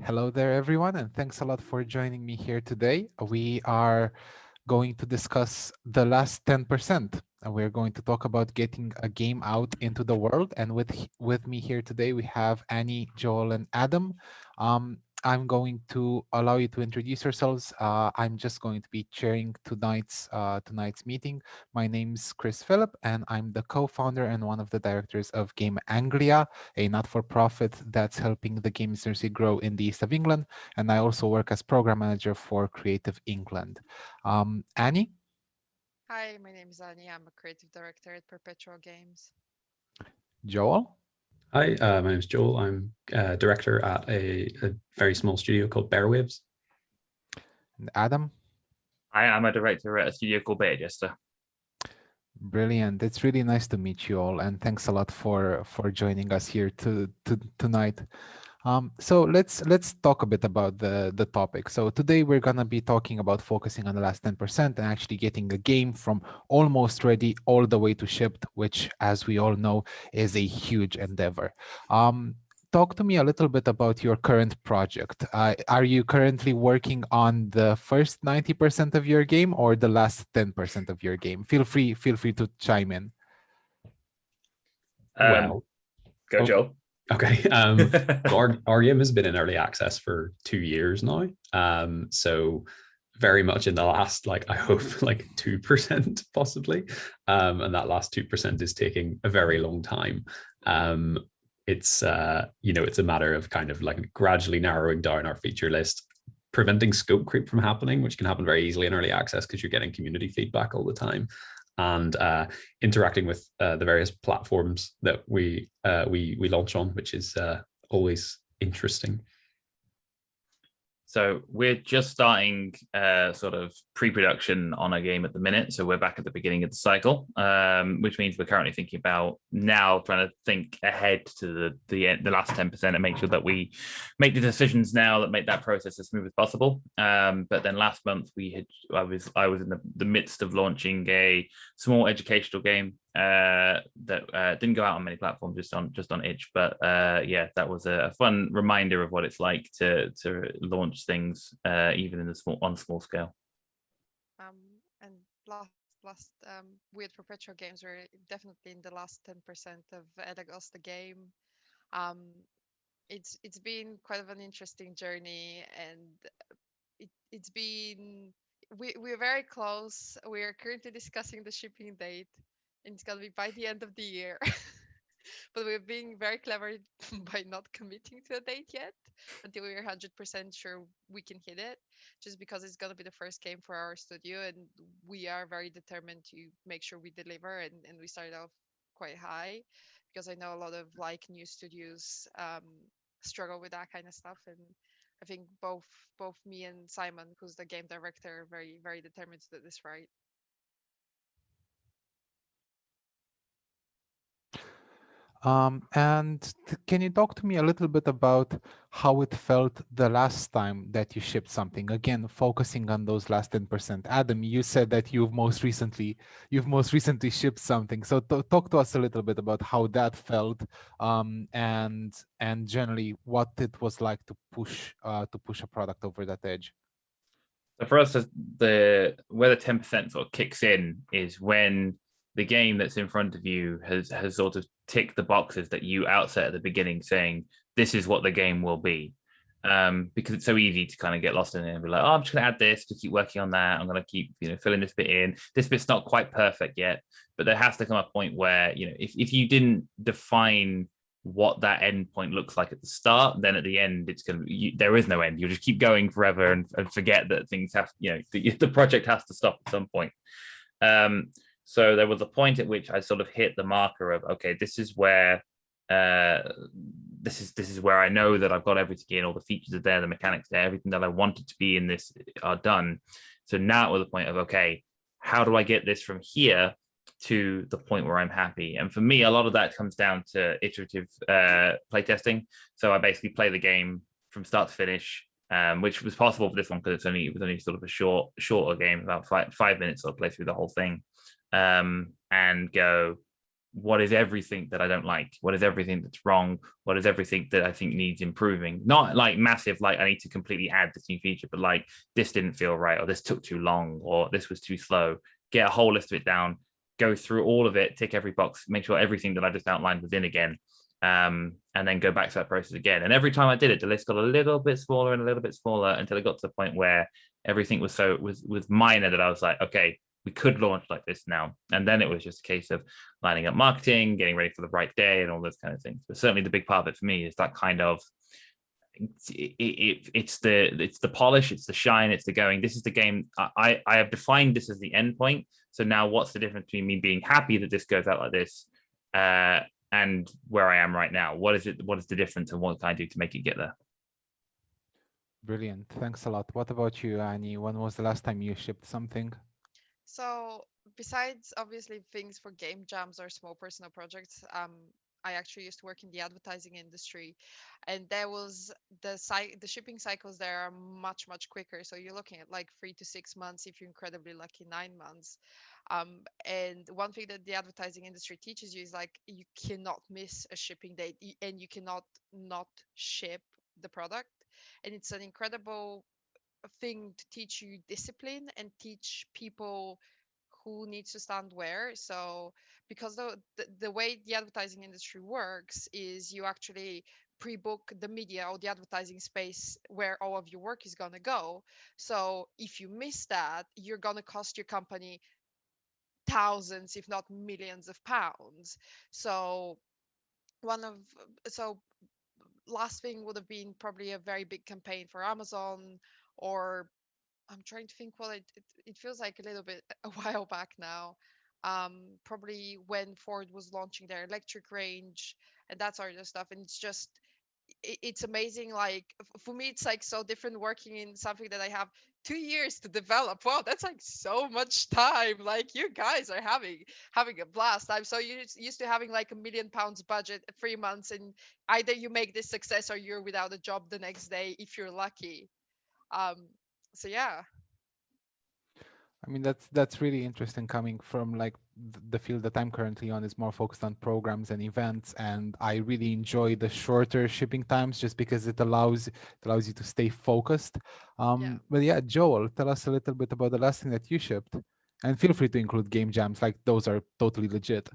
Hello there, everyone, and thanks a lot for joining me here today. We are going to discuss the last 10%. And we're going to talk about getting a game out into the world. And with me here today, we have Annie, Joel, and Adam. I'm going to allow you to introduce yourselves. I'm just going to be chairing tonight's meeting. My name's Chris Filip, and I'm the co-founder and one of the directors of Game Anglia, a not-for-profit that's helping the games industry grow in the east of England. And I also work as program manager for Creative England. Annie? Hi, my name is Annie. I'm a creative director at Perpetual Games. Joel? Hi, my name is Joel. I'm director at a very small studio called Bearwaves. And Adam? Hi, I'm a director at a studio called BetaJester. Brilliant. It's really nice to meet you all, and thanks a lot for joining us here tonight. So let's talk a bit about the topic. So today we're gonna be talking about focusing on the last 10% and actually getting a game from almost ready all the way to shipped, which, as we all know, is a huge endeavor. Talk to me a little bit about your current project. Are you currently working on the first 90% of your game or the last 10% of your game? Feel free to chime in. Well, Go, Joel. Okay. Our game has been in early access for 2 years now. So very much in the last, I hope, 2% possibly. And that last 2% is taking a very long time. It's it's a matter of kind of gradually narrowing down our feature list, preventing scope creep from happening, which can happen very easily in early access because you're getting community feedback all the time, and interacting with the various platforms that we launch on, which is always interesting. So we're just starting sort of pre-production on a game at the minute. So we're back at the beginning of the cycle, which means we're currently thinking about now trying to think ahead to the last 10% and make sure that we make the decisions now that make that process as smooth as possible. But then last month I was in the midst of launching a small educational game that didn't go out on many platforms, just on itch, but yeah, that was a fun reminder of what it's like to launch things even in on small scale. And last with Perpetual Games, we're definitely in the last 10% of Elagos the game. It's been quite of an interesting journey, and it's been we're very close. We're currently discussing the shipping date, and it's gonna be by the end of the year. But we're being very clever by not committing to a date yet until we're 100% sure we can hit it, just because it's going to be the first game for our studio, and we are very determined to make sure we deliver, and we started off quite high, because I know a lot of new studios struggle with that kind of stuff, and I think both me and Simon, who's the game director, are very, very determined to do this right. And can you talk to me a little bit about how it felt the last time that you shipped something? Again, focusing on those last 10%. Adam, you said that you've most recently shipped something. So talk to us a little bit about how that felt, and generally what it was like to push a product over that edge. So for us, where the 10% sort of kicks in is when the game that's in front of you has sort of ticked the boxes that you outset at the beginning, saying this is what the game will be. Because it's so easy to kind of get lost in it and be like, oh, I'm just going to add this, to keep working on that. I'm going to keep filling this bit in. This bit's not quite perfect yet, but there has to come a point where if you didn't define what that end point looks like at the start, then at the end it's going to be, there is no end. You'll just keep going forever and forget that things have the project has to stop at some point. So there was a point at which I sort of hit the marker of, okay, this is where this is where I know that I've got everything in, all the features are there, the mechanics there, everything that I wanted to be in this are done. So now it was the point of, okay, how do I get this from here to the point where I'm happy? And for me, a lot of that comes down to iterative playtesting. So I basically play the game from start to finish, which was possible for this one because it was only sort of a shorter game, about 5 minutes. I'll play through the whole thing, and go, what is everything that I don't like? What is everything that's wrong? What is everything that I think needs improving? Not like massive, like I need to completely add this new feature, but like this didn't feel right, or this took too long, or this was too slow. Get a whole list of it down, go through all of it, tick every box, make sure everything that I just outlined was in again. And then go back to that process again. And every time I did it, the list got a little bit smaller and a little bit smaller until it got to the point where everything was was minor that I was like, okay, we could launch like this now. And then it was just a case of lining up marketing, getting ready for the right day, and all those kind of things. But certainly the big part of it for me is that kind of it's the polish, it's the shine, it's the going. This is the game. I have defined this as the end point. So now, what's the difference between me being happy that this goes out like this, and where I am right now? What is it? What is the difference, and what can I do to make it get there? Brilliant. Thanks a lot. What about you, Annie? When was the last time you shipped something? So besides obviously things for game jams or small personal projects, I actually used to work in the advertising industry, and there was the shipping cycles there are much quicker. So you're looking at like 3 to 6 months if you're incredibly lucky, 9 months. And one thing that the advertising industry teaches you is like you cannot miss a shipping date and you cannot not ship the product. And it's an incredible thing to teach you discipline and teach people who needs to stand where. So because the way the advertising industry works is you actually pre-book the media or the advertising space where all of your work is going to go. So if you miss that, you're going to cost your company thousands if not millions of pounds. So one of so last thing would have been probably a very big campaign for Amazon, or I'm trying to think. Well, it feels like a little bit a while back now. Probably when Ford was launching their electric range and that sort of stuff. And it's just, it's amazing. Like for me, it's like so different working in something that I have 2 years to develop. Wow, that's like so much time. Like you guys are having a blast. I'm so used to having like £1 million budget 3 months, and either you make this success or you're without a job the next day if you're lucky. Um, so yeah. I mean, that's really interesting coming from like the field that I'm currently on is more focused on programs and events, and I really enjoy the shorter shipping times just because it allows you to stay focused. Yeah. But yeah, Joel, tell us a little bit about the last thing that you shipped, and feel free to include game jams, like those are totally legit.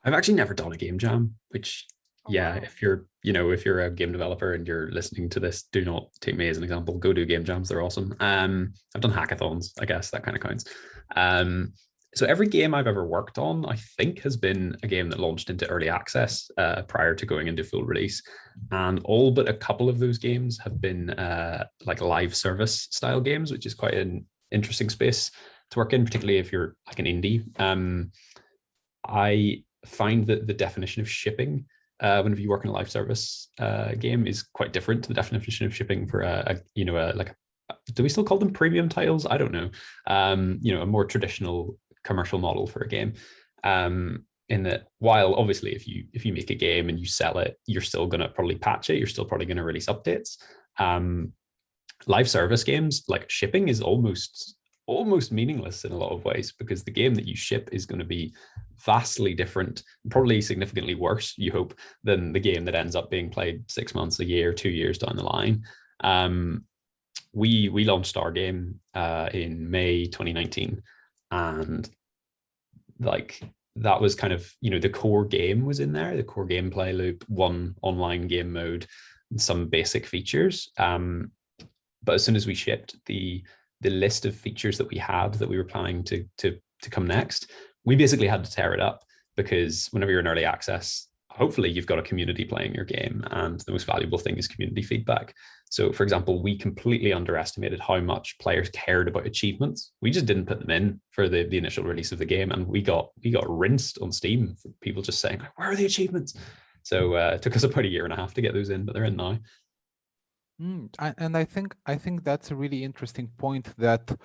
I've actually never done a game jam, which, Oh yeah, wow. if you're a game developer and you're listening to this, do not take me as an example. Go do game jams; they're awesome. I've done hackathons, I guess that kind of counts. So every game I've ever worked on, I think, has been a game that launched into early access prior to going into full release, and all but a couple of those games have been like live service style games, which is quite an interesting space to work in, particularly if you're like an indie. I find that the definition of shipping whenever you work in a live service game is quite different to the definition of shipping for do we still call them premium titles? I don't know. A more traditional commercial model for a game. In that, while obviously if you make a game and you sell it, you're still going to probably patch it. You're still probably going to release updates. Live service games, like shipping, is almost meaningless in a lot of ways, because the game that you ship is going to be vastly different, probably significantly worse, you hope, than the game that ends up being played 6 months, a year, 2 years down the line. We launched our game in May 2019, and like that was kind of, the core game was in there, the core gameplay loop, one online game mode, and some basic features. But as soon as we shipped, the list of features that we had that we were planning to come next, we basically had to tear it up, because whenever you're in early access, hopefully you've got a community playing your game, and the most valuable thing is community feedback. So, for example, we completely underestimated how much players cared about achievements. We just didn't put them in for the initial release of the game, and we got rinsed on Steam for people just saying, "Where are the achievements?" So it took us about a year and a half to get those in, but they're in now. And I think that's a really interesting point that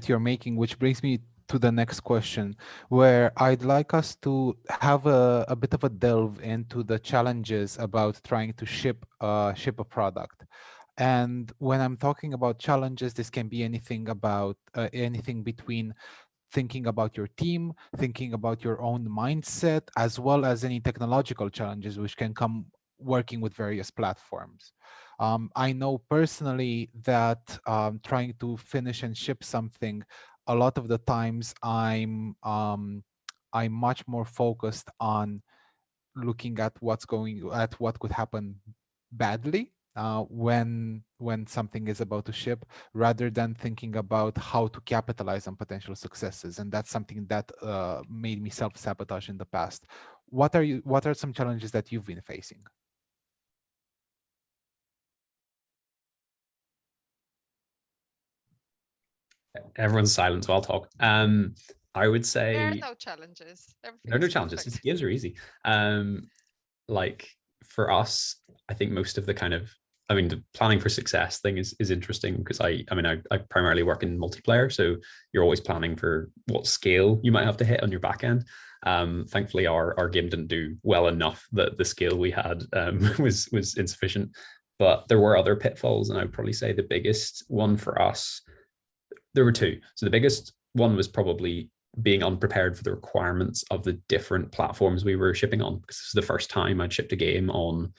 you're making, which brings me to the next question, where I'd like us to have a bit of a delve into the challenges about trying to ship a product. And when I'm talking about challenges, this can be anything between thinking about your team, thinking about your own mindset, as well as any technological challenges which can come working with various platforms. I know personally that trying to finish and ship something, a lot of the times I'm much more focused on looking at what could happen badly when something is about to ship, rather than thinking about how to capitalize on potential successes. And that's something that made me self-sabotage in the past. What are some challenges that you've been facing? Everyone's silent, so I'll talk. I would There are say no challenges. Everything there are no is challenges. perfect. Games are easy. Like for us, I think most of the kind of, I mean, the planning for success thing is interesting because I primarily work in multiplayer, so you're always planning for what scale you might have to hit on your back end. Thankfully, our game didn't do well enough that the scale we had was insufficient. But there were other pitfalls, and I would probably say the biggest one for us, there were two. So the biggest one was probably being unprepared for the requirements of the different platforms we were shipping on, because this is the first time I'd shipped a game on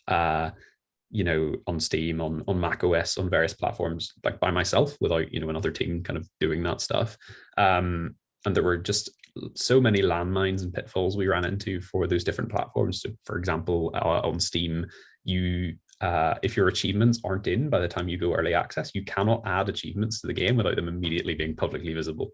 on Steam, on Mac OS, on various platforms, like by myself without another team kind of doing that stuff. And there were just so many landmines and pitfalls we ran into for those different platforms. So for example, on Steam, if your achievements aren't in by the time you go early access, you cannot add achievements to the game without them immediately being publicly visible.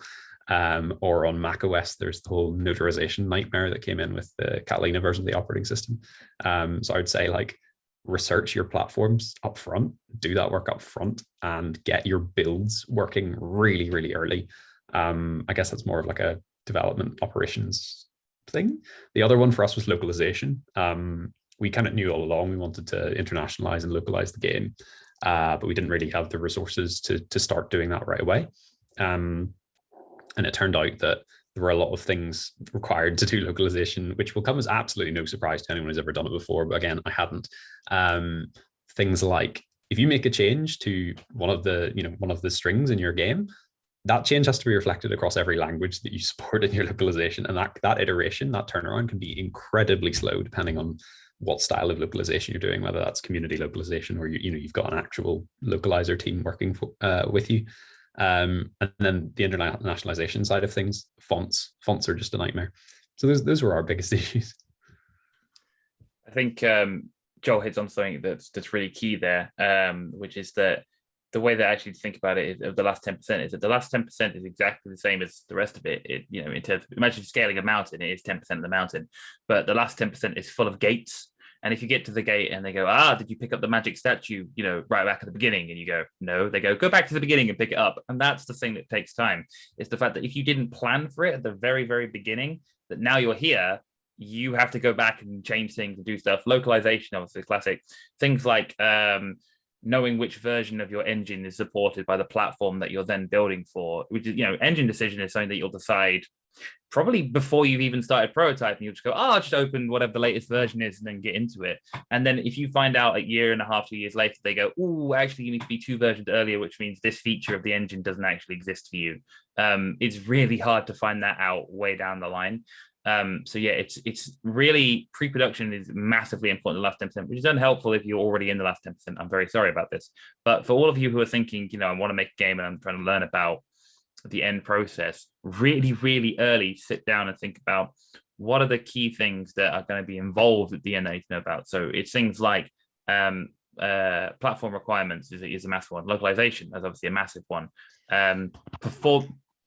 Or on Mac OS, there's the whole notarization nightmare that came in with the Catalina version of the operating system. So I would say, like, research your platforms up front, do that work up front, and get your builds working really, really early. I guess that's more of like a development operations thing. The other one for us was localization. We kind of knew all along we wanted to internationalize and localize the game, but we didn't really have the resources to start doing that right away. And it turned out that there were a lot of things required to do localization, which will come as absolutely no surprise to anyone who's ever done it before. But again, I hadn't. Things like, if you make a change to one of the strings in your game, that change has to be reflected across every language that you support in your localization. And that iteration, that turnaround, can be incredibly slow depending on what style of localization you're doing, whether that's community localization or you've got an actual localizer team working with you. And then the internationalization side of things, fonts are just a nightmare. So those were our biggest issues. I think Joel hits on something that's really key there, which is that the way that I actually think about it of the last 10% is that the last 10% is exactly the same as the rest of it. In terms of, imagine scaling a mountain, it is 10% of the mountain, but the last 10% is full of gates. And if you get to the gate and they go, did you pick up the magic statue, right back at the beginning? And you go, no. They go back to the beginning and pick it up. And that's the thing that takes time. It's the fact that if you didn't plan for it at the very, very beginning, that now you're here, you have to go back and change things and do stuff. Localization, obviously, classic. Things like knowing which version of your engine is supported by the platform that you're then building for, which is, engine decision is something that you'll decide probably before you've even started prototyping. You'll just go, I'll just open whatever the latest version is and then get into it. And then if you find out a year and a half, 2 years later, they go, actually you need to be 2 versions earlier, which means this feature of the engine doesn't actually exist for you. It's really hard to find that out way down the line. So yeah, it's really, pre-production is massively important, the last 10%, which is unhelpful if you're already in the last 10%. I'm very sorry about this. But for all of you who are thinking, I want to make a game and I'm trying to learn about the end process, really, really early, sit down and think about what are the key things that are going to be involved at the end that you know about. So it's things like platform requirements is a massive one. Localization is obviously a massive one.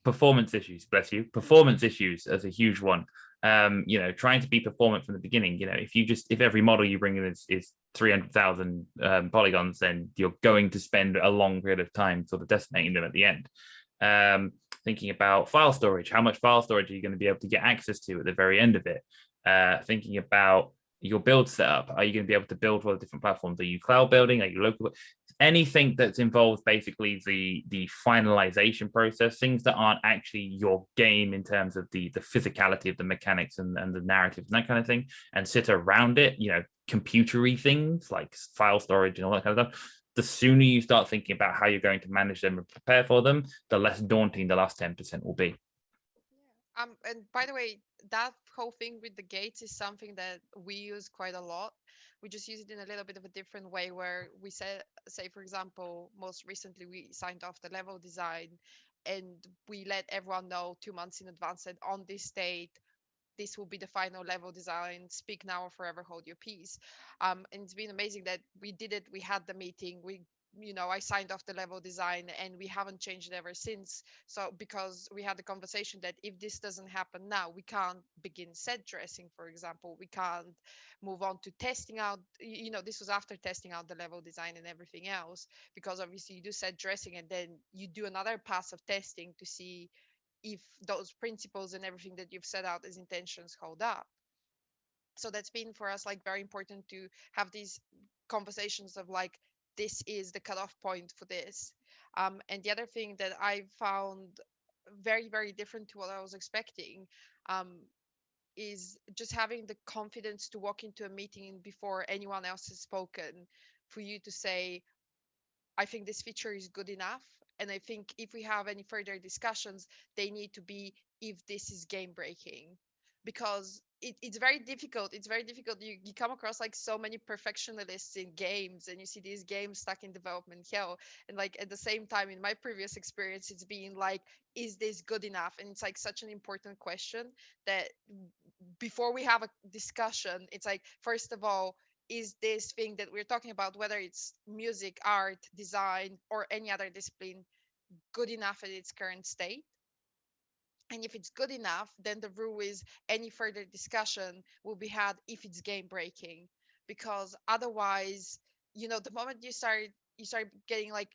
Performance issues, performance issues as a huge one. Trying to be performant from the beginning. If every model you bring in is 300,000 polygons, then you're going to spend a long period of time sort of decimating them at the end. Thinking about file storage, how much file storage are you going to be able to get access to at the very end of it? Thinking about your build setup, are you going to be able to build for the different platforms? Are you cloud building? Are you local? Anything that's involved basically the finalization process, things that aren't actually your game in terms of the physicality of the mechanics and the narrative and that kind of thing, and sit around it, computery things like file storage and all that kind of stuff. The sooner you start thinking about how you're going to manage them and prepare for them, the less daunting the last 10% will be. And by the way, that whole thing with the gates is something that we use quite a lot. We just use it in a little bit of a different way where we say, for example, most recently we signed off the level design and we let everyone know 2 months in advance that on this date, this will be the final level design. Speak now or forever hold your peace. And it's been amazing that we did it. We had the meeting. I signed off the level design, and we haven't changed it ever since. So because we had the conversation that if this doesn't happen now, we can't begin set dressing, for example. We can't move on to testing out. This was after testing out the level design and everything else, because obviously you do set dressing and then you do another pass of testing to see if those principles and everything that you've set out as intentions hold up. So that's been for us like very important to have these conversations of like, this is the cutoff point for this. And the other thing that I found very, very different to what I was expecting, um, is just having the confidence to walk into a meeting before anyone else has spoken, for you to say, I think this feature is good enough. And I think if we have any further discussions, they need to be if this is game breaking. Because it's very difficult. It's very difficult. You come across like so many perfectionists in games, and you see these games stuck in development hell. And like at the same time, in my previous experience, it's being like, is this good enough? And it's like such an important question that before we have a discussion, it's like, first of all, is this thing that we're talking about, whether it's music, art, design, or any other discipline, good enough at its current state? And if it's good enough, then the rule is any further discussion will be had if it's game breaking. Because otherwise, the moment you start getting like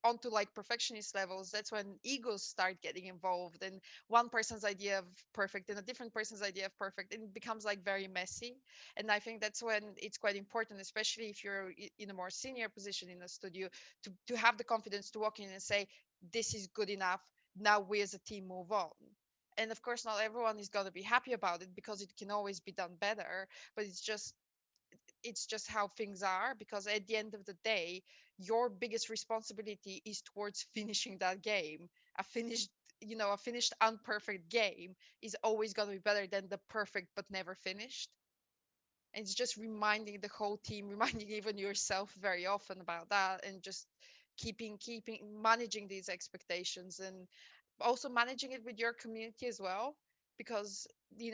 onto like perfectionist levels, that's when egos start getting involved, and one person's idea of perfect and a different person's idea of perfect, and it becomes like very messy. And I think that's when it's quite important, especially if you're in a more senior position in a studio, to have the confidence to walk in and say, this is good enough, now we as a team move on. And of course not everyone is going to be happy about it, because it can always be done better, but it's just how things are, because at the end of the day, your biggest responsibility is towards finishing that game. A finished unperfect game is always going to be better than the perfect but never finished. And it's just reminding the whole team, reminding even yourself very often about that, and just keeping managing these expectations, and also managing it with your community as well. Because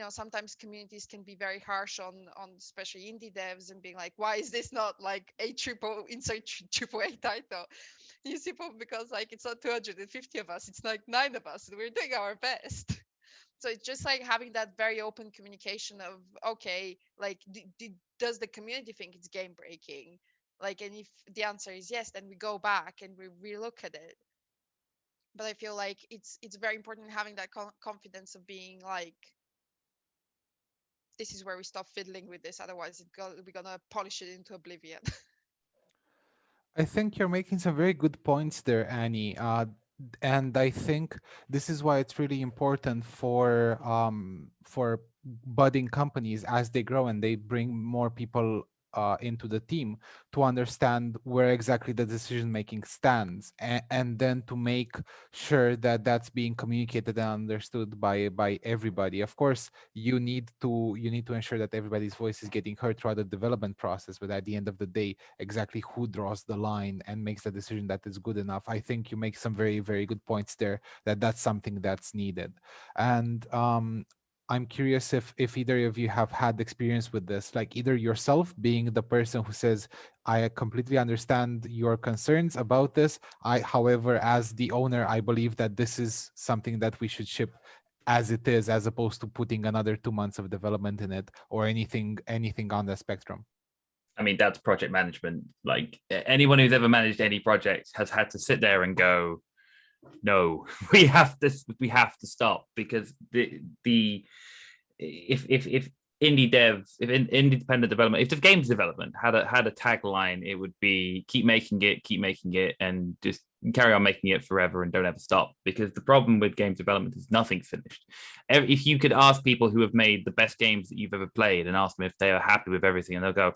sometimes communities can be very harsh on especially indie devs, and being like, why is this not like a triple insert triple A title? You see, because like it's not 250 of us, it's like 9 of us, and we're doing our best. So it's just like having that very open communication of, okay, like does the community think it's game breaking? Like, and if the answer is yes, then we go back and we relook at it. But I feel like it's very important having that confidence of being like, this is where we stop fiddling with this, otherwise we're gonna polish it into oblivion. I think you're making some very good points there, Annie. And I think this is why it's really important for budding companies as they grow and they bring more people into the team, to understand where exactly the decision making stands, and then to make sure that that's being communicated and understood by everybody. Of course, you need to ensure that everybody's voice is getting heard throughout the development process, but at the end of the day, exactly who draws the line and makes the decision that is good enough, I think you make some very, very good points there, that's something that's needed. And I'm curious if either of you have had experience with this, like either yourself being the person who says, I completely understand your concerns about this. However, as the owner, I believe that this is something that we should ship as it is, as opposed to putting another 2 months of development in it, or anything on the spectrum. I mean, that's project management. Like anyone who's ever managed any project has had to sit there and go, no, we have to stop, because the if indie devs, if independent development, if the games development had a tagline, it would be keep making it, and just carry on making it forever and don't ever stop. Because the problem with games development is nothing's finished. If you could ask people who have made the best games that you've ever played and ask them if they are happy with everything, and they'll go,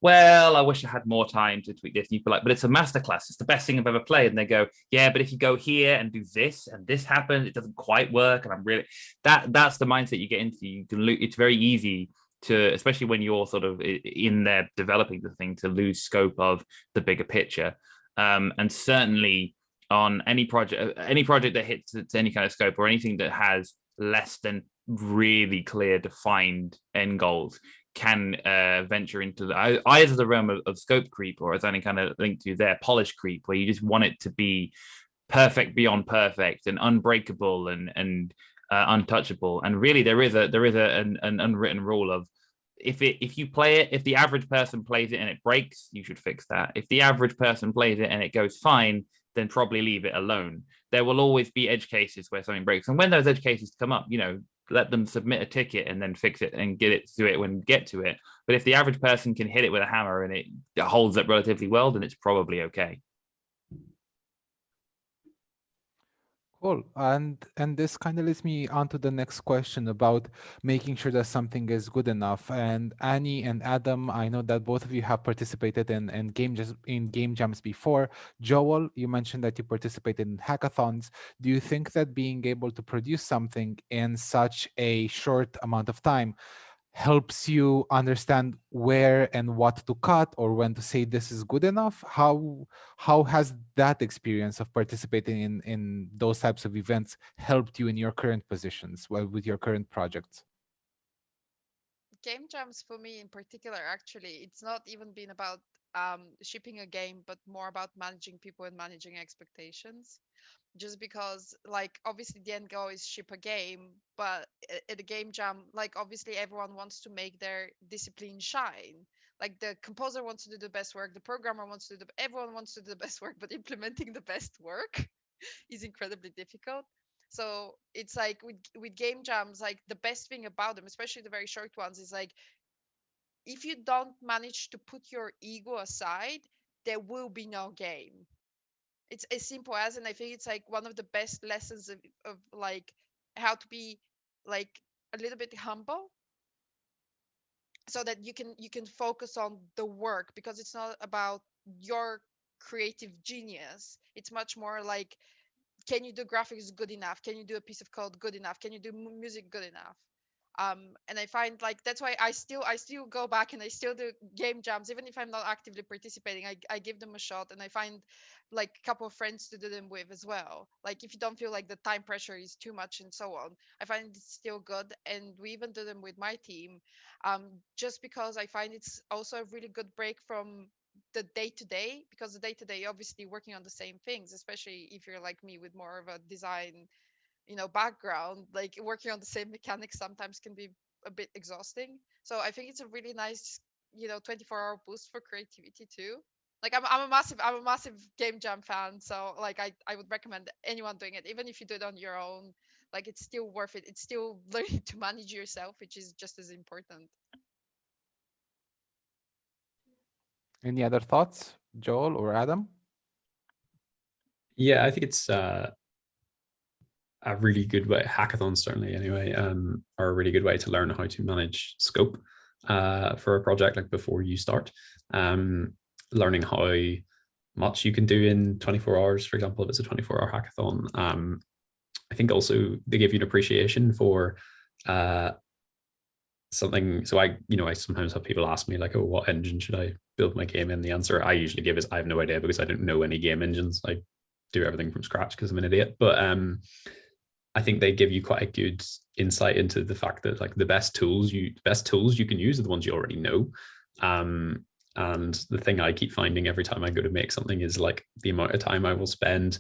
well, I wish I had more time to tweak this. And you'd be like, but it's a masterclass. It's the best thing I've ever played. And they go, yeah, but if you go here and do this and this happens, it doesn't quite work. And I'm really that's the mindset you get into. You can it's very easy to, especially when you're sort of in there developing the thing, to lose scope of the bigger picture. And certainly on any project that hits any kind of scope, or anything that has less than really clear defined end goals, can venture into either the realm of scope creep, or as any kind of link to there, polish creep, where you just want it to be perfect beyond perfect and unbreakable and untouchable. And really, there is an unwritten rule of, if the average person plays it and it breaks, you should fix that. If the average person plays it and it goes fine, then probably leave it alone. There will always be edge cases where something breaks, and when those edge cases come up, let them submit a ticket and then fix it and get to it. But if the average person can hit it with a hammer and it holds up relatively well, then it's probably okay. Cool. And this kind of leads me on to the next question about making sure that something is good enough. And Annie and Adam, I know that both of you have participated in game jams before. Joel, you mentioned that you participated in hackathons. Do you think that being able to produce something in such a short amount of time helps you understand where and what to cut, or when to say this is good enough? How has that experience of participating in those types of events helped you in your current positions, with your current projects? Game jams for me in particular, actually, it's not even been about shipping a game, but more about managing people and managing expectations. Just because, like, obviously the end goal is ship a game, but at a game jam, like, obviously everyone wants to make their discipline shine. Like, the composer wants to do the best work, the programmer wants to do, everyone wants to do the best work, but implementing the best work is incredibly difficult. So it's like with game jams, like, the best thing about them, especially the very short ones, is like, if you don't manage to put your ego aside, there will be no game. It's as simple as, and I think it's like one of the best lessons of like how to be like a little bit humble, so that you can focus on the work, because it's not about your creative genius. It's much more like, can you do graphics good enough? Can you do a piece of code good enough? Can you do music good enough? And I find, like, that's why I still go back and I still do game jams, even if I'm not actively participating. I give them a shot, and I find like a couple of friends to do them with as well. Like, if you don't feel like the time pressure is too much and so on, I find it's still good. And we even do them with my team, just because I find it's also a really good break from the day to day, because the day to day, obviously working on the same things, especially if you're like me with more of a design background, like working on the same mechanics sometimes can be a bit exhausting. So I think it's a really nice 24-hour boost for creativity too. Like, I'm a massive game jam fan, so like I would recommend anyone doing it, even if you do it on your own. Like, it's still worth it. It's still learning to manage yourself, which is just as important. Any other thoughts, Joel or Adam? Yeah, I think it's a really good way. Hackathons, certainly, anyway, are a really good way to learn how to manage scope for a project, like before you start. Learning how much you can do in 24 hours, for example, if it's a 24-hour hackathon. I think also they give you an appreciation for something. So I sometimes have people ask me, like, oh, what engine should I build my game in? The answer I usually give is I have no idea, because I don't know any game engines. I do everything from scratch because I'm an idiot. But I think they give you quite a good insight into the fact that, like, the best tools you can use are the ones you already know. And the thing I keep finding every time I go to make something is, like, the amount of time I will spend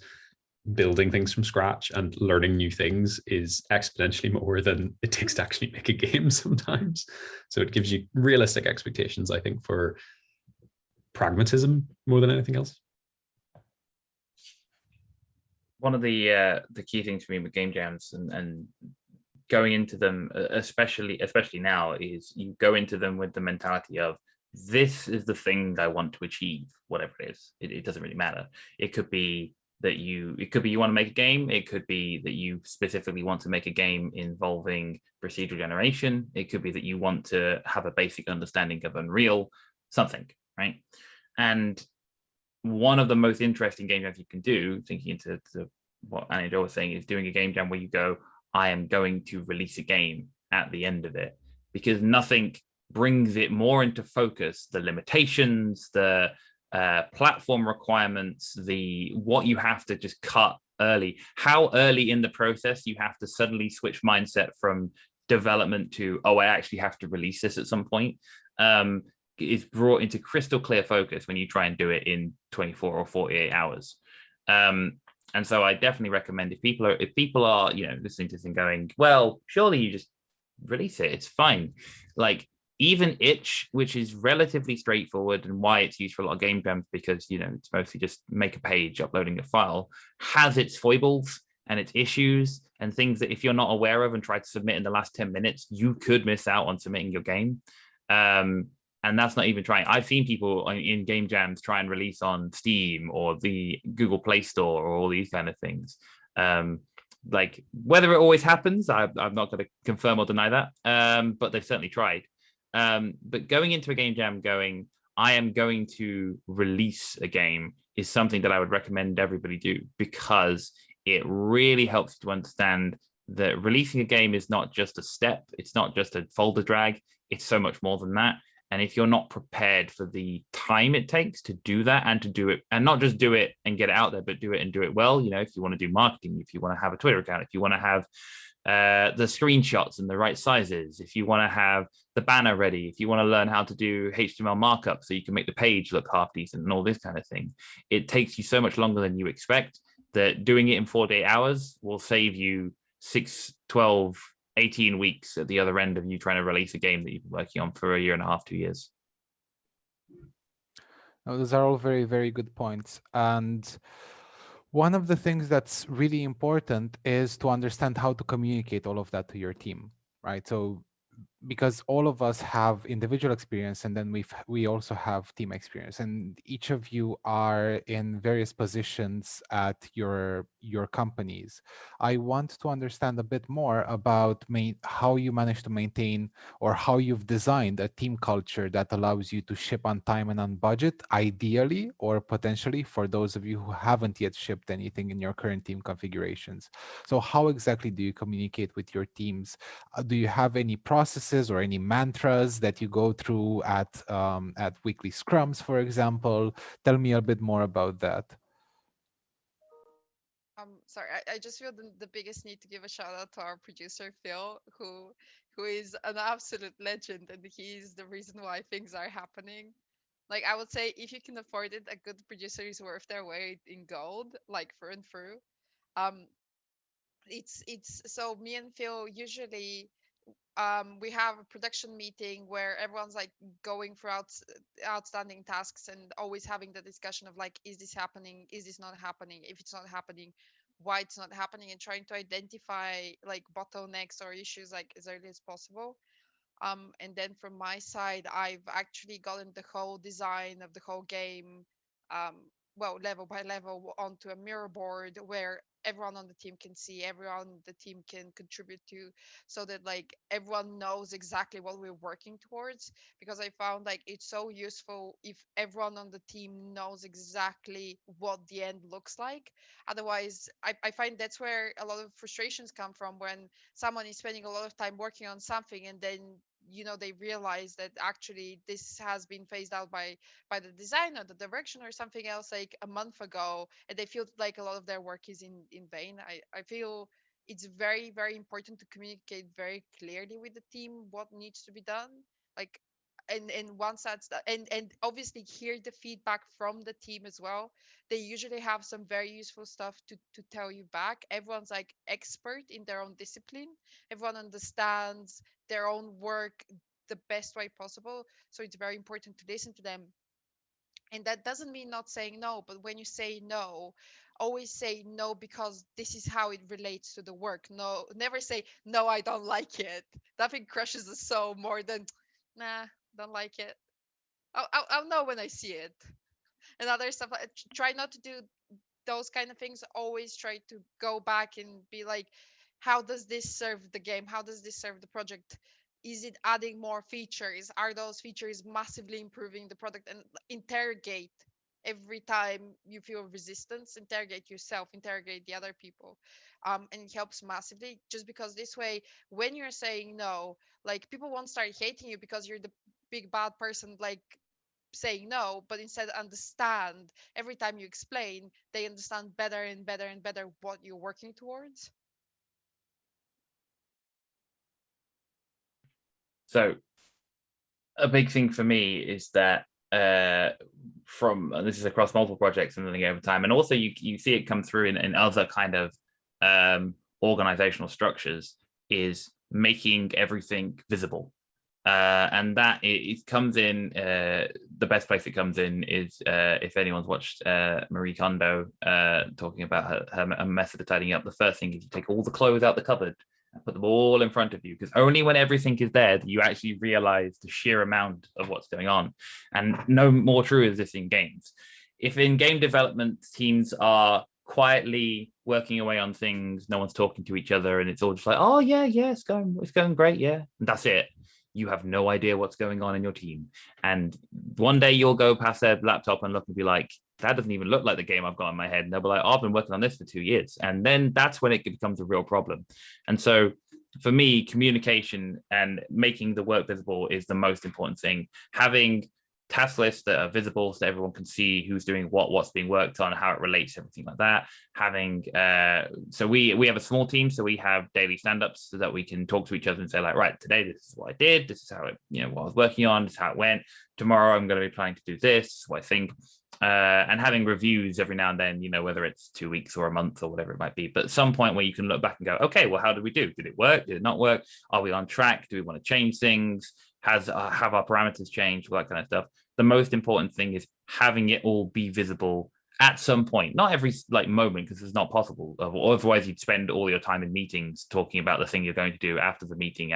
building things from scratch and learning new things is exponentially more than it takes to actually make a game sometimes. So it gives you realistic expectations, I think, for pragmatism more than anything else. One of the key things for me with game jams and going into them, especially now, is you go into them with the mentality of, this is the thing I want to achieve, whatever it is. It doesn't really matter. It could be you want to make a game. It could be that you specifically want to make a game involving procedural generation. It could be that you want to have a basic understanding of Unreal. something, right? And one of the most interesting game jams you can do, thinking into what Annie and Joel was saying, is doing a game jam where you go, I am going to release a game at the end of it, because nothing brings it more into focus, the limitations, the platform requirements, the what you have to just cut early, how early in the process you have to suddenly switch mindset from development to, oh, I actually have to release this at some point. Is brought into crystal clear focus when you try and do it in 24 or 48 hours. And so I definitely recommend, if people are listening to this and going, well, surely you just release it, it's fine. Like, even itch, which is relatively straightforward, and why it's used for a lot of game jams, because it's mostly just make a page, uploading a file, has its foibles and its issues and things that if you're not aware of and try to submit in the last 10 minutes, you could miss out on submitting your game. And that's not even trying. I've seen people in game jams try and release on Steam or the Google Play Store or all these kind of things. Like, whether it always happens, I'm not going to confirm or deny that, but they've certainly tried. But going into a game jam going, I am going to release a game, is something that I would recommend everybody do, because it really helps you to understand that releasing a game is not just a step. It's not just a folder drag. It's so much more than that. And if you're not prepared for the time it takes to do that, and to do it, and not just do it and get it out there, but do it and do it well, if you want to do marketing, if you want to have a Twitter account, if you want to have the screenshots and the right sizes, if you want to have the banner ready, if you want to learn how to do HTML markup so you can make the page look half decent and all this kind of thing, it takes you so much longer than you expect, that doing it in 48 hours will save you 6, 12, 18 weeks at the other end of you trying to release a game that you've been working on for a year and a half, 2 years. No, those are all very, very good points. And one of the things that's really important is to understand how to communicate all of that to your team, right? So because all of us have individual experience, and then we also have team experience, and each of you are in various positions at your companies. I want to understand a bit more about how you manage to maintain, or how you've designed a team culture that allows you to ship on time and on budget, ideally, or potentially for those of you who haven't yet shipped anything in your current team configurations. So how exactly do you communicate with your teams? Do you have any processes or any mantras that you go through at weekly scrums, for example? Tell me a bit more about that. Sorry, I just feel the biggest need to give a shout out to our producer Phil, who is an absolute legend, and he's the reason why things are happening. Like, I would say, if you can afford it, a good producer is worth their weight in gold, like through and through. Um, it's so me and Phil usually we have a production meeting where everyone's like going through outstanding tasks, and always having the discussion of like, is this happening, is this not happening, if it's not happening, why it's not happening, and trying to identify like bottlenecks or issues like as early as possible. And then from my side, I've actually gotten the whole design of the whole game, um, well, level by level, onto a mirror board where everyone on the team can see, everyone on the team can contribute to, so that like everyone knows exactly what we're working towards. Because I found like it's so useful if everyone on the team knows exactly what the end looks like. Otherwise, I find that's where a lot of frustrations come from, when someone is spending a lot of time working on something, and then they realize that actually this has been phased out by the design or the direction or something else like a month ago, and they feel like a lot of their work is in vain. I feel it's very, very important to communicate very clearly with the team what needs to be done. Like, and once that's that, and obviously hear the feedback from the team as well. They usually have some very useful stuff to tell you back. Everyone's like expert in their own discipline. Everyone understands their own work the best way possible, so it's very important to listen to them. And that doesn't mean not saying no, but when you say no, always say no because this is how it relates to the work. No, never say no, I don't like it. Nothing crushes the soul more than nah, don't like it. I'll know when I see it. And other stuff, try not to do those kind of things. Always try to go back and be like, how does this serve the game, how does this serve the project? is it adding more features? Are those features massively improving the product? And interrogate every time you feel resistance, interrogate yourself, interrogate the other people. And it helps massively, just because this way, when you're saying no, like, people won't start hating you because you're the big bad person, like, saying no, but instead understand. Every time you explain, they understand better and better and better what you're working towards. So a big thing for me is that from this is across multiple projects and learning over time, and also you see it come through in other kind of organizational structures, is making everything visible. And that it comes in, the best place it comes in is if anyone's watched Marie Kondo talking about her method of tidying up. The first thing is you take all the clothes out the cupboard and put them all in front of you, because only when everything is there do you actually realize the sheer amount of what's going on. And no more true is this in games. If in game development teams are quietly working away on things, no one's talking to each other, and it's all just like, oh yeah, it's going great, yeah, and that's it. You have no idea what's going on in your team. And one day you'll go past their laptop and look and be like, that doesn't even look like the game I've got in my head. And they'll be like, oh, I've been working on this for 2 years. And then that's when it becomes a real problem. And so for me, communication and making the work visible is the most important thing. Having task lists that are visible so everyone can see who's doing what's being worked on, how it relates, everything like that. Having so we have a small team, so we have daily stand-ups so that we can talk to each other and say, like, right, today this is what I did, this is how it, what I was working on, this is how it went. Tomorrow I'm going to be planning to do this, what I think. And having reviews every now and then, whether it's 2 weeks or a month or whatever it might be, but at some point where you can look back and go, okay, well, how did we do? Did it work? Did it not work? Are we on track? Do we want to change things? Have our parameters changed? All that kind of stuff. The most important thing is having it all be visible at some point, not every moment, because it's not possible. Otherwise, you'd spend all your time in meetings talking about the thing you're going to do after the meeting.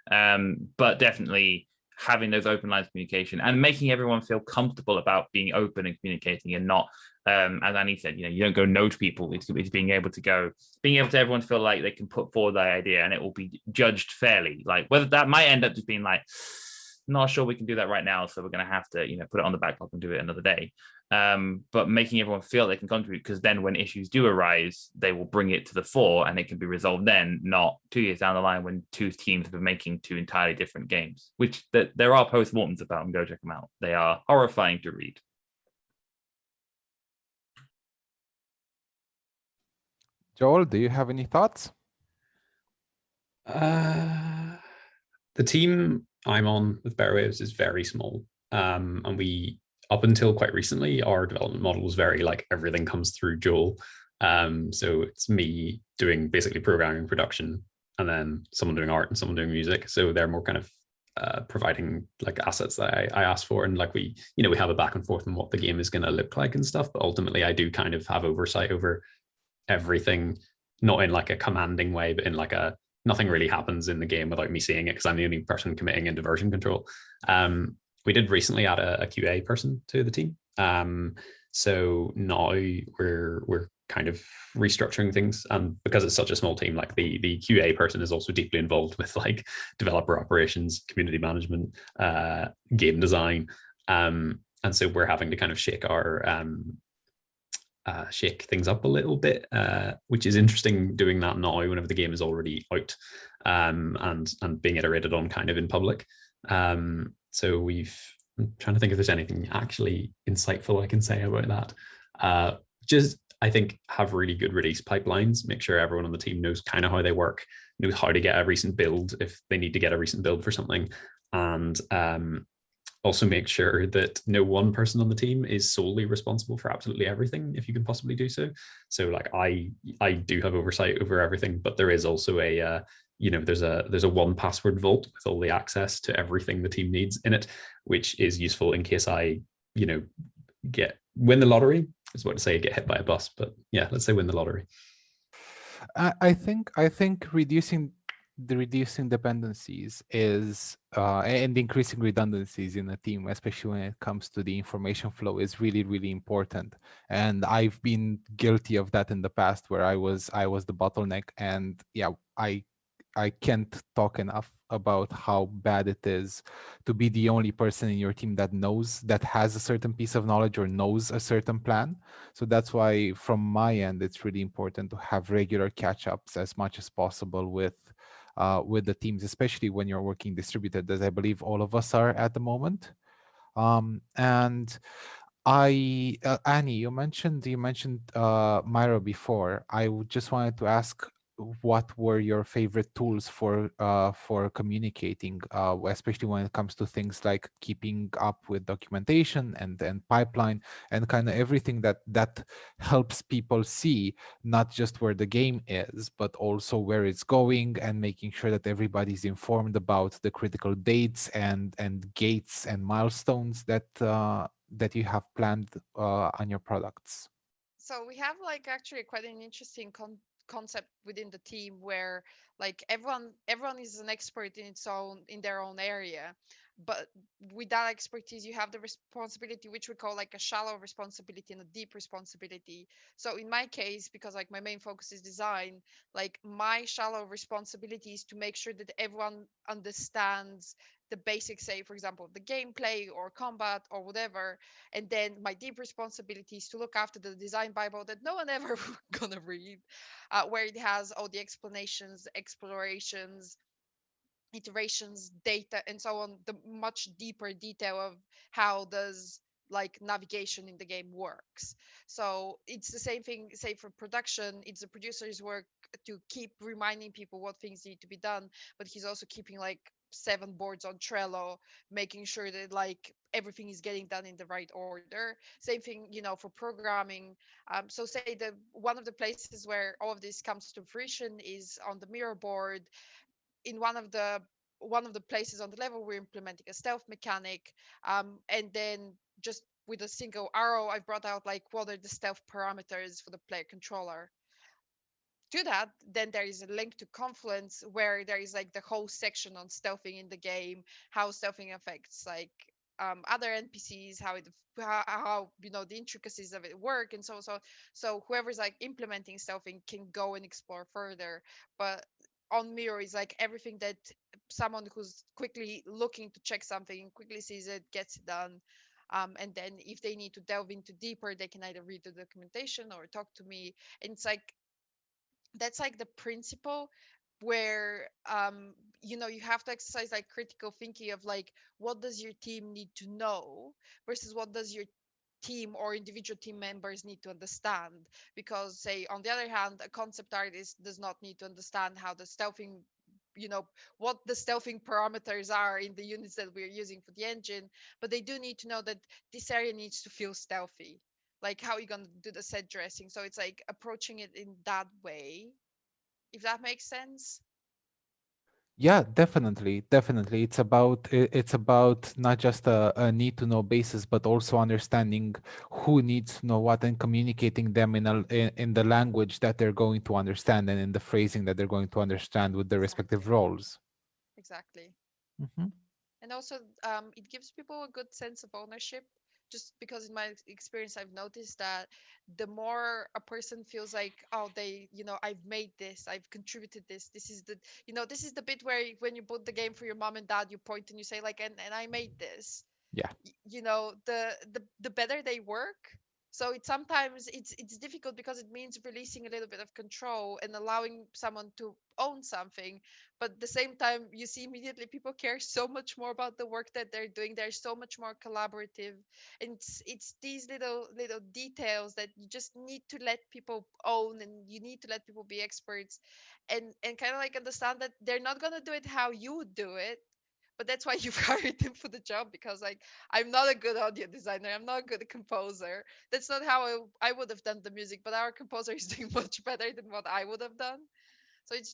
But definitely having those open lines of communication and making everyone feel comfortable about being open and communicating, and not, as Annie said, you don't go no to people. It's being able to everyone feel like they can put forward their idea and it will be judged fairly. Like, whether that might end up just being like, not sure we can do that right now, so we're going to have to, put it on the backlog and do it another day. But making everyone feel they can contribute, because then when issues do arise, they will bring it to the fore and it can be resolved then, not 2 years down the line when two teams have been making two entirely different games, which there are post-mortems about, and go check them out. They are horrifying to read. Joel, do you have any thoughts? The team I'm on with Bearwaves is very small. And we, up until quite recently, our development model was very like everything comes through Joel. So it's me doing basically programming, production, and then someone doing art and someone doing music. So they're more kind of providing like assets that I asked for, and like we have a back and forth on what the game is going to look like and stuff. But ultimately, I do kind of have oversight over everything, not in like a commanding way, but in like a nothing really happens in the game without me seeing it, because I'm the only person committing into version control. We did recently add a QA person to the team. So now we're kind of restructuring things, and because it's such a small team, like the QA person is also deeply involved with like developer operations, community management, game design, and so we're having to kind of shake things up a little bit, which is interesting doing that now whenever the game is already out, and being iterated on kind of in public. So I'm trying to think if there's anything actually insightful I can say about that. Just, I think, have really good release pipelines, make sure everyone on the team knows kind of how they work, knows how to get a recent build if they need to get a recent build for something, and also make sure that no one person on the team is solely responsible for absolutely everything, if you can possibly do so. So like I do have oversight over everything, but there is also a there's a one password vault with all the access to everything the team needs in it, which is useful in case I win the lottery. I was about to say get hit by a bus, but yeah, let's say win the lottery. I think reducing dependencies is and increasing redundancies in a team, especially when it comes to the information flow, is really, really important. And I've been guilty of that in the past, where I was the bottleneck, and yeah, I I can't talk enough about how bad it is to be the only person in your team that has a certain piece of knowledge or knows a certain plan. So that's why from my end it's really important to have regular catch-ups as much as possible with the teams, especially when you're working distributed, as I believe all of us are at the moment. And Annie, you mentioned Myro before. Just wanted to ask, what were your favorite tools for communicating, especially when it comes to things like keeping up with documentation and pipeline and kind of everything that helps people see not just where the game is, but also where it's going, and making sure that everybody's informed about the critical dates and gates and milestones that you have planned on your products. So we have like actually quite an interesting concept within the team where like everyone is an expert in their own area, but with that expertise you have the responsibility which we call like a shallow responsibility and a deep responsibility. So in my case, because like my main focus is design, like my shallow responsibility is to make sure that everyone understands the basics, say for example the gameplay or combat or whatever. And then my deep responsibility is to look after the design bible that no one ever gonna read, where it has all the explanations, explorations, iterations, data, and so on, the much deeper detail of how does like navigation in the game works. So it's the same thing, say for production, it's the producer's work to keep reminding people what things need to be done, but he's also keeping like 7 boards on Trello, making sure that like everything is getting done in the right order. Same thing, for programming. So say the one of the places where all of this comes to fruition is on the mirror board. In one of the places on the level, we're implementing a stealth mechanic, and then just with a single arrow I've brought out like what are the stealth parameters for the player controller. To that, then there is a link to Confluence where there is like the whole section on stealthing in the game, how stealthing affects like other NPCs, how the intricacies of it work, and so whoever's like implementing stealthing can go and explore further. But on Mirror is like everything that someone who's quickly looking to check something quickly sees it, gets it done. And then if they need to delve into deeper, they can either read the documentation or talk to me. And it's like that's like the principle where you have to exercise like critical thinking of like what does your team need to know versus what does your team or individual team members need to understand. Because say on the other hand, a concept artist does not need to understand how the stealthing, what the stealthing parameters are in the units that we're using for the engine, but they do need to know that this area needs to feel stealthy. Like how are you going to do the set dressing? So it's like approaching it in that way, if that makes sense. Yeah, definitely. It's about not just a need to know basis, but also understanding who needs to know what and communicating them in the language that they're going to understand and in the phrasing that they're going to understand with the respective Exactly. roles. Exactly. Hmm. And also, it gives people a good sense of ownership. Just because in my experience, I've noticed that the more a person feels like, oh, I've made this, I've contributed this. This is the bit where when you put the game for your mom and dad, you point and you say like, and I made this. Yeah. The better they work. So it's difficult because it means releasing a little bit of control and allowing someone to own something. But at the same time, you see immediately people care so much more about the work that they're doing. They're so much more collaborative, and it's these little details that you just need to let people own, and you need to let people be experts, and kind of like understand that they're not gonna do it how you would do it, but that's why you've hired them for the job. Because like I'm not a good audio designer, I'm not a good composer. That's not how I would have done the music, but our composer is doing much better than what I would have done. So it's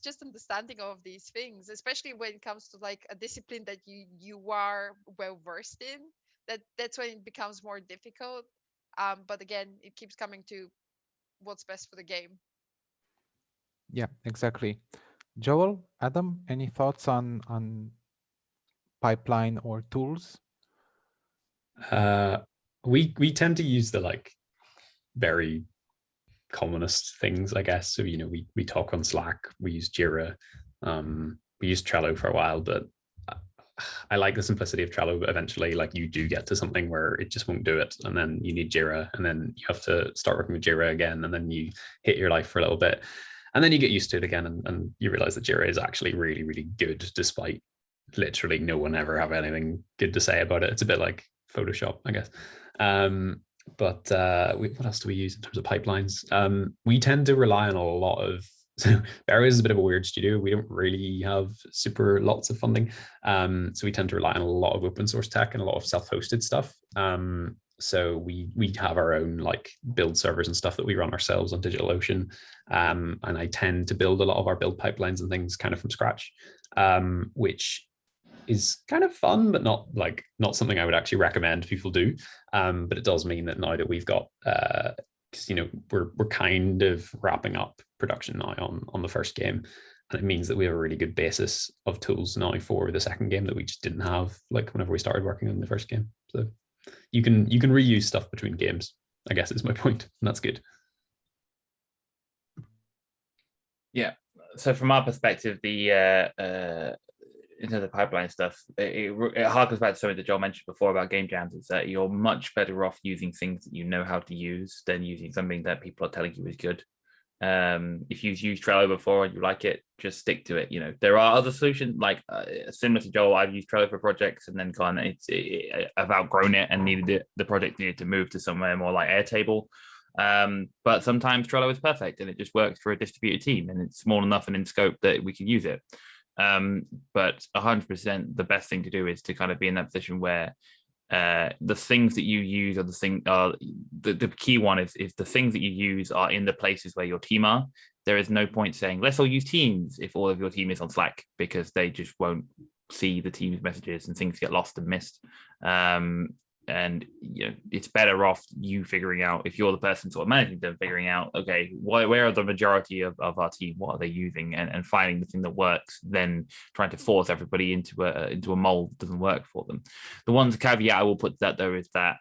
just understanding all of these things, especially when it comes to like a discipline that you are well versed in. That's when it becomes more difficult. But again, it keeps coming to what's best for the game. Yeah, exactly. Joel, Adam, any thoughts on pipeline or tools? Uh, we tend to use the like very commonest things, I guess. So we talk on Slack, we use Jira, We used Trello for a while, but I like the simplicity of Trello, but eventually like you do get to something where it just won't do it. And then you need Jira, and then you have to start working with Jira again. And then you hit your life for a little bit. And then you get used to it again, and you realize that Jira is actually really, really good, despite literally no one ever have anything good to say about it. It's a bit like Photoshop, I guess. But what else do we use in terms of pipelines? We tend to rely on a lot of, so Bearwaves is a bit of a weird studio. We don't really have super lots of funding. So we tend to rely on a lot of open source tech and a lot of self-hosted stuff. So we have our own like build servers and stuff that we run ourselves on DigitalOcean. And I tend to build a lot of our build pipelines and things kind of from scratch, which is kind of fun, but not something I would actually recommend people do. But it does mean that now that we've got, because we're kind of wrapping up production now on the first game, and it means that we have a really good basis of tools now for the second game that we just didn't have like whenever we started working on the first game. So you can reuse stuff between games, I guess is my point, and that's good. Yeah. So from our perspective, the into the pipeline stuff, it harkens back to something that Joel mentioned before about game jams. Is that you're much better off using things that you know how to use than using something that people are telling you is good. If you've used Trello before and you like it, just stick to it. There are other solutions like similar to Joel. I've used Trello for projects and then I've outgrown it and the project needed to move to somewhere more like Airtable. But sometimes Trello is perfect and it just works for a distributed team and it's small enough and in scope that we can use it. But 100% the best thing to do is to kind of be in that position where the things that you use are the key one is the things that you use are in the places where your team are. There is no point saying let's all use Teams if all of your team is on Slack, because they just won't see the Teams messages and things get lost and missed. And it's better off you figuring out, if you're the person sort of managing them, figuring out, okay, where are the majority of our team, what are they using, and finding the thing that works, then trying to force everybody into a mold that doesn't work for them. The one caveat I will put to that though is that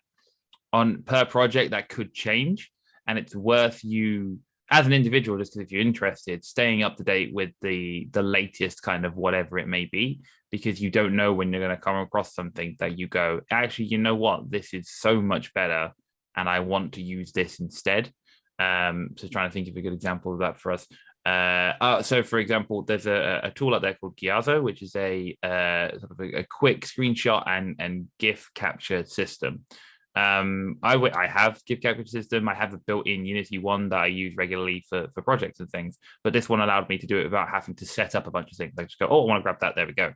on per project that could change, and it's worth you as an individual, just if you're interested, staying up to date with the latest kind of whatever it may be, because you don't know when you're going to come across something that you go, actually, you know what, this is so much better and I want to use this instead. So trying to think of a good example of that for us. So for example, there's a tool out there called Giazo, which is a quick screenshot and GIF capture system. I have GIF capture system. I have a built-in Unity one that I use regularly for projects and things, but this one allowed me to do it without having to set up a bunch of things. I just go, oh, I want to grab that, there we go.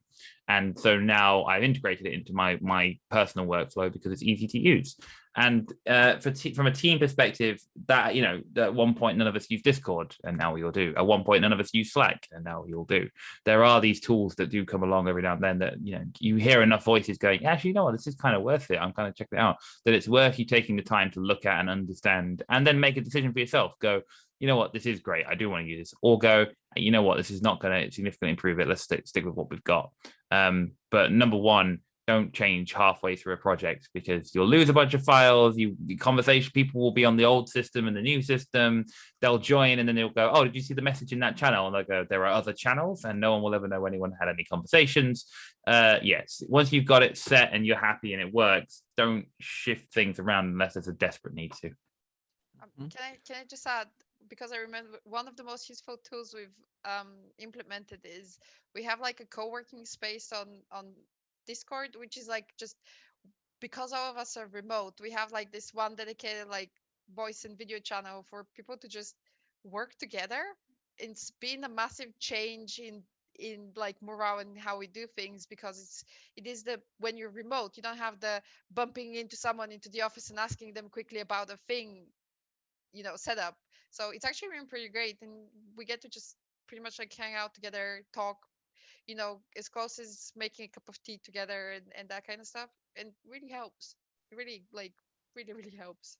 And so now I've integrated it into my personal workflow because it's easy to use. And from a team perspective, that at one point none of us use Discord, and now we all do. At one point none of us use Slack, and now we all do. There are these tools that do come along every now and then that you hear enough voices going, actually, you know what, this is kind of worth it. I'm kind of checking it out. That it's worth you taking the time to look at and understand, and then make a decision for yourself. Go, you know what, this is great. I do want to use this. Or go, you know what, this is not going to significantly improve it. Let's stick with what we've got. But number one, don't change halfway through a project, because you'll lose a bunch of files. The conversation, people will be on the old system and the new system. They'll join and then they'll go, oh, did you see the message in that channel? And they'll go, there are other channels, and no one will ever know anyone had any conversations. Yes, once you've got it set and you're happy and it works, don't shift things around unless there's a desperate need to. Can I just add, because I remember one of the most useful tools we've implemented is we have like a co-working space on Discord, which is like, just because all of us are remote, we have like this one dedicated like voice and video channel for people to just work together. It's been a massive change in like morale and how we do things, because it is when you're remote, you don't have the bumping into someone into the office and asking them quickly about a thing setup. So it's actually been pretty great, and we get to just pretty much like hang out together, talk, as close as making a cup of tea together and that kind of stuff. And really helps. It really, really helps.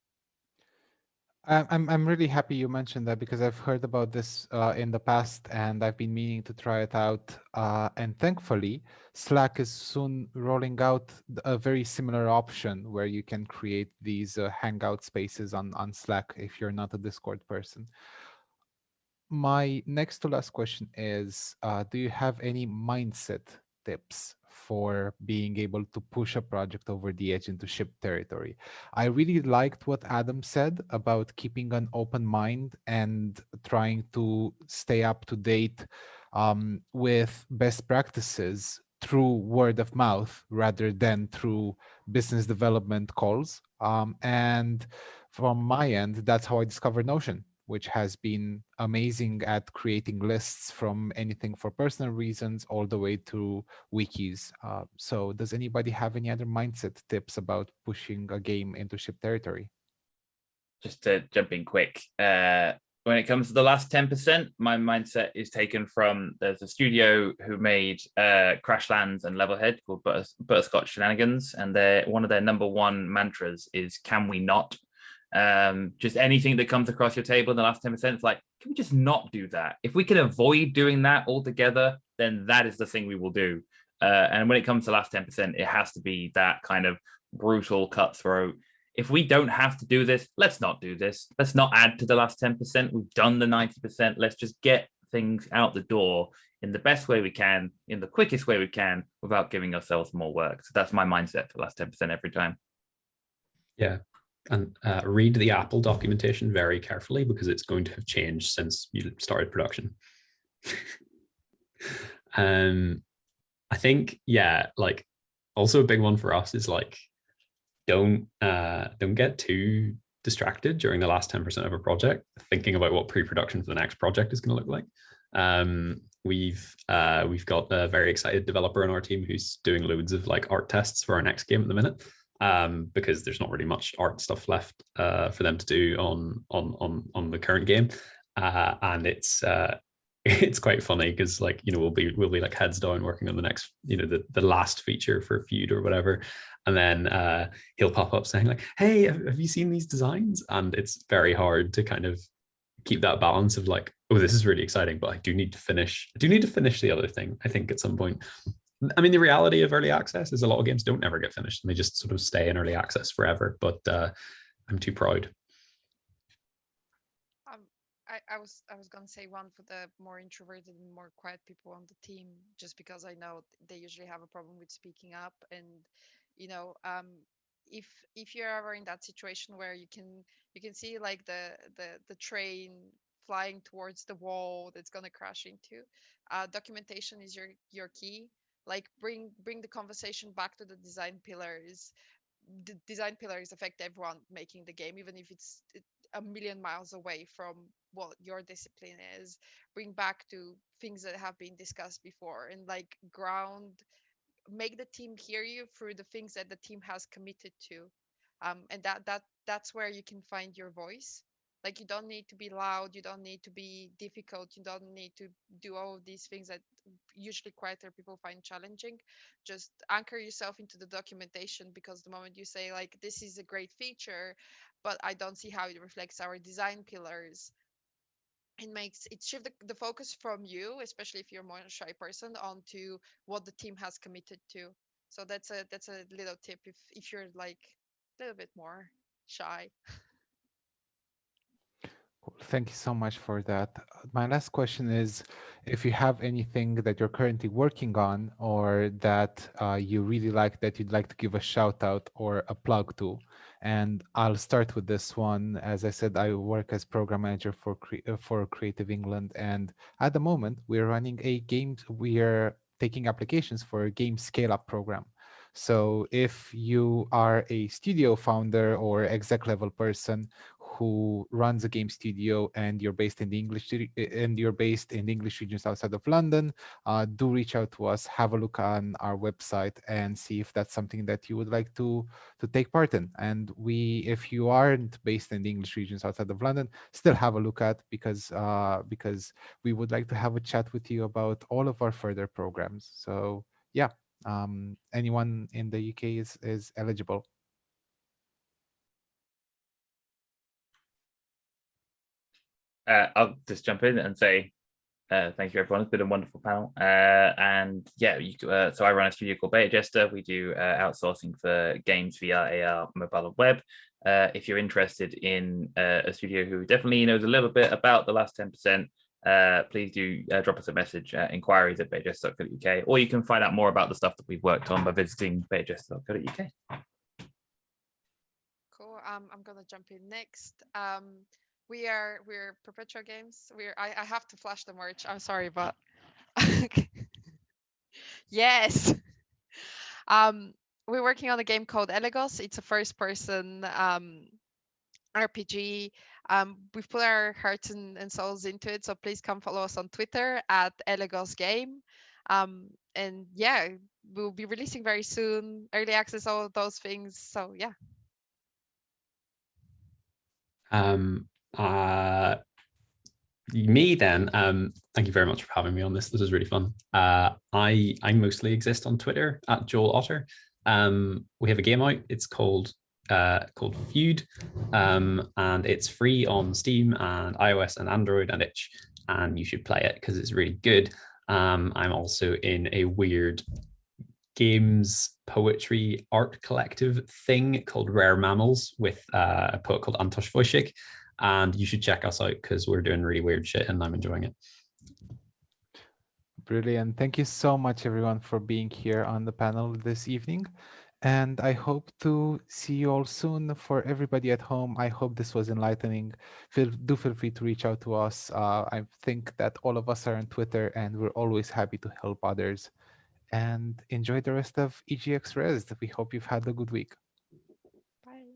I'm really happy you mentioned that, because I've heard about this in the past and I've been meaning to try it out. And thankfully, Slack is soon rolling out a very similar option where you can create these hangout spaces on Slack if you're not a Discord person. my next to last question is, do you have any mindset tips for being able to push a project over the edge into ship territory? I really liked what Adam said about keeping an open mind and trying to stay up to date with best practices through word of mouth rather than through business development calls. And from my end, that's how I discovered Notion, which has been amazing at creating lists from anything for personal reasons all the way to wikis. So, does anybody have any other mindset tips about pushing a game into ship territory? Just to jump in quick, when it comes to the last 10%, my mindset is taken from, there's a studio who made Crashlands and Levelhead called Butterscotch Shenanigans, and one of their number one mantras is, can we not? Just anything that comes across your table in the last 10%, it's like, can we just not do that? If we can avoid doing that altogether, then that is the thing we will do. And when it comes to last 10%, it has to be that kind of brutal, cutthroat. If we don't have to do this, let's not do this. Let's not add to the last 10%. We've done the 90%. Let's just get things out the door in the best way we can, in the quickest way we can, without giving ourselves more work. So that's my mindset for the last 10% every time. Yeah. And read the Apple documentation very carefully, because it's going to have changed since you started production. I think, yeah, like also a big one for us is like, don't get too distracted during the last 10% of a project thinking about what pre-production for the next project is going to look like. We've got a very excited developer on our team who's doing loads of like art tests for our next game at the minute, because there's not really much art stuff left for them to do on the current game, and it's quite funny because, like, you know, we'll be like heads down working on the next, you know, the last feature for Feud or whatever, and then he'll pop up saying like, hey, have you seen these designs? And it's very hard to kind of keep that balance of like, oh, this is really exciting, but I do need to finish the other thing, I think, at some point. I mean, the reality of early access is a lot of games don't ever get finished and they just sort of stay in early access forever, but I'm too proud. I was gonna say one for the more introverted and more quiet people on the team, just because I know they usually have a problem with speaking up. And you know, if you're ever in that situation where you can see like the train flying towards the wall that's gonna crash into, documentation is your key. Like bring the conversation back to the design pillars. The design pillars affect everyone making the game, even if it's a million miles away from what your discipline is. Bring back to things that have been discussed before, and like make the team hear you through the things that the team has committed to. And that's where you can find your voice. Like, you don't need to be loud, you don't need to be difficult, you don't need to do all of these things that usually quieter people find challenging. Just anchor yourself into the documentation, because the moment you say like, this is a great feature, but I don't see how it reflects our design pillars, it shift the focus from you, especially if you're more a shy person, onto what the team has committed to. So that's a little tip if you're like a little bit more shy. Cool. Thank you so much for that. My last question is, if you have anything that you're currently working on or that you really like that you'd like to give a shout out or a plug to. And I'll start with this one. As I said, I work as program manager for Creative England, and at the moment we're running we are taking applications for a game scale-up program. So if you are a studio founder or exec level person who runs a game studio and you're based in the English regions outside of London, do reach out to us, have a look on our website and see if that's something that you would like to take part in. And if you aren't based in the English regions outside of London, still have a look at, because we would like to have a chat with you about all of our further programs. So yeah, anyone in the UK is eligible. I'll just jump in and say thank you, everyone. It's been a wonderful panel. And yeah, so I run a studio called BetaJester. We do outsourcing for games, VR, AR, mobile, and web. If you're interested in a studio who definitely knows a little bit about the last 10%, please do drop us a message at inquiries@betajester.co.uk, or you can find out more about the stuff that we've worked on by visiting betajester.co.uk. Cool. I'm gonna jump in next. We're Perpetual Games. I have to flash the merch. I'm sorry, but yes. We're working on a game called Elegos. It's a first-person RPG. We've put our hearts and souls into it, so please come follow us on Twitter at Elegos Game. And yeah, we'll be releasing very soon. Early access, all of those things. So yeah. Me then, thank you very much for having me on this. This is really fun. I mostly exist on Twitter at Joel Auter. We have a game out. It's called Feud, and it's free on Steam and iOS and Android and itch, and you should play it because it's really good. I'm also in a weird games poetry art collective thing called Rare Mammals with a poet called Antosh Wojcik, and you should check us out because we're doing really weird shit and I'm enjoying it. Brilliant. Thank you so much, everyone, for being here on the panel this evening. And I hope to see you all soon. For everybody at home, I hope this was enlightening. Do feel free to reach out to us. I think that all of us are on Twitter, and we're always happy to help others. And enjoy the rest of EGX Rezzed. We hope you've had a good week. Bye.